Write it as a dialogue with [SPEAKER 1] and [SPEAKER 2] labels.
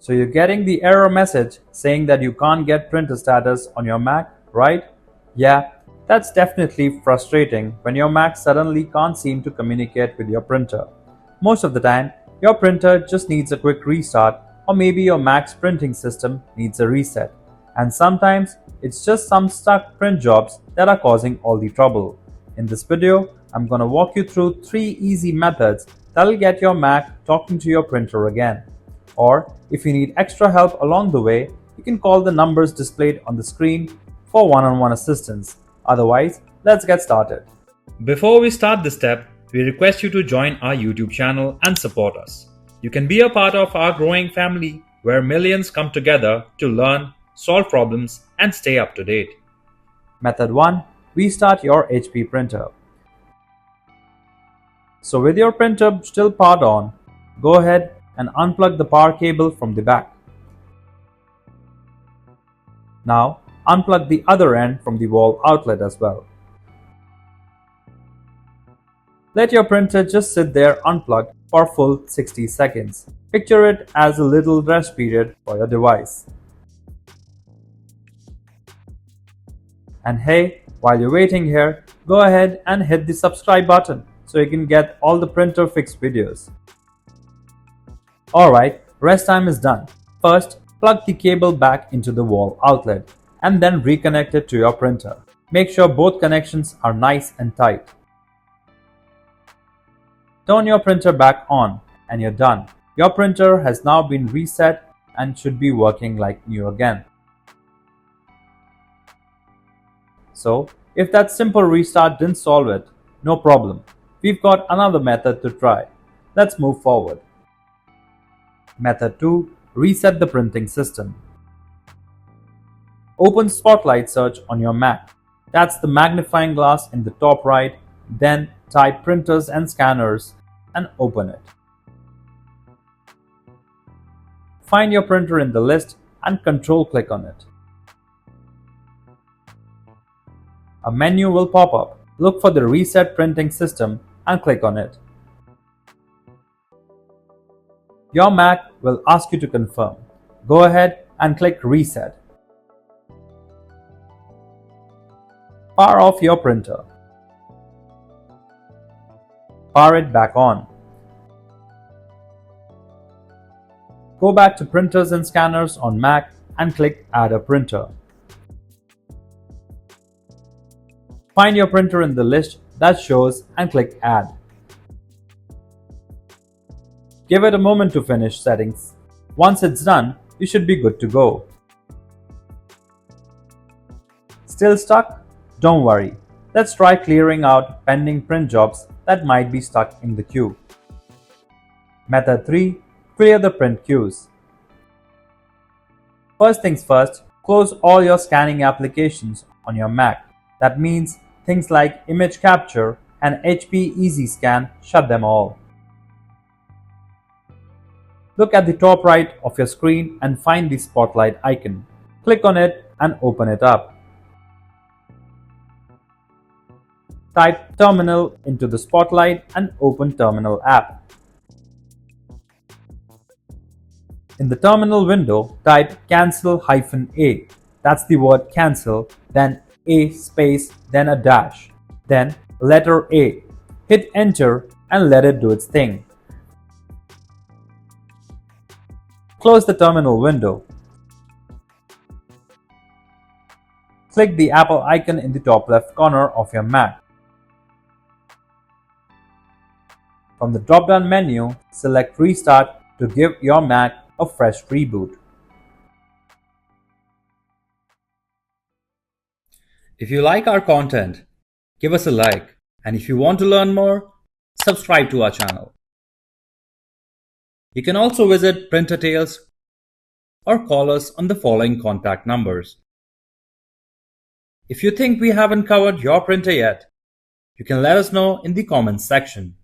[SPEAKER 1] So you're getting the error message saying that you can't get printer status on your Mac, right? Yeah, that's definitely frustrating when your Mac suddenly can't seem to communicate with your printer. Most of the time, your printer just needs a quick restart, or maybe your Mac's printing system needs a reset. And sometimes it's just some stuck print jobs that are causing all the trouble. In this video, I'm gonna walk you through 3 easy methods that'll get your Mac talking to your printer again. Or if you need extra help along the way, you can call the numbers displayed on the screen for one-on-one assistance. Otherwise, let's get started. Before we start this step, we request you to join our YouTube channel and support us. You can be a part of our growing family where millions come together to learn, solve problems, and stay up to date. Method 1. Restart your HP printer. So with your printer still powered on, go ahead and unplug the power cable from the back. Now unplug the other end from the wall outlet as well. Let your printer just sit there unplugged for a full 60 seconds. Picture it as a little rest period for your device. And hey, while you're waiting here, go ahead and hit the subscribe button so you can get all the printer fix videos. Alright, rest time is done. First, plug the cable back into the wall outlet and then reconnect it to your printer. Make sure both connections are nice and tight. Turn your printer back on and you're done. Your printer has now been reset and should be working like new again. So, if that simple restart didn't solve it, no problem. We've got another method to try. Let's move forward. Method 2. Reset the printing system. Open Spotlight Search on your Mac. That's the magnifying glass in the top right. Then type printers and scanners and open it. Find your printer in the list and control-click on it. A menu will pop up. Look for the Reset Printing System and click on it. Your Mac will ask you to confirm. Go ahead and click Reset. Power off your printer. Power it back on. Go back to Printers and Scanners on Mac and click Add a Printer. Find your printer in the list that shows and click Add. Give it a moment to finish settings. Once it's done, you should be good to go. Still stuck? Don't worry. Let's try clearing out pending print jobs that might be stuck in the queue. Method 3. Clear the print queues. First things first, close all your scanning applications on your Mac. That means things like Image Capture and HP Easy Scan, shut them all. Look at the top right of your screen and find the Spotlight icon. Click on it and open it up. Type Terminal into the Spotlight and open Terminal app. In the Terminal window, type cancel-a. That's the word cancel, then a space, then a dash, then letter A. Hit enter and let it do its thing. Close the terminal window. Click the Apple icon in the top left corner of your Mac. From the drop-down menu, select Restart to give your Mac a fresh reboot. If you like our content, give us a like, and if you want to learn more, subscribe to our channel. You can also visit Printer Tales or call us on the following contact numbers. If you think we haven't covered your printer yet, you can let us know in the comments section.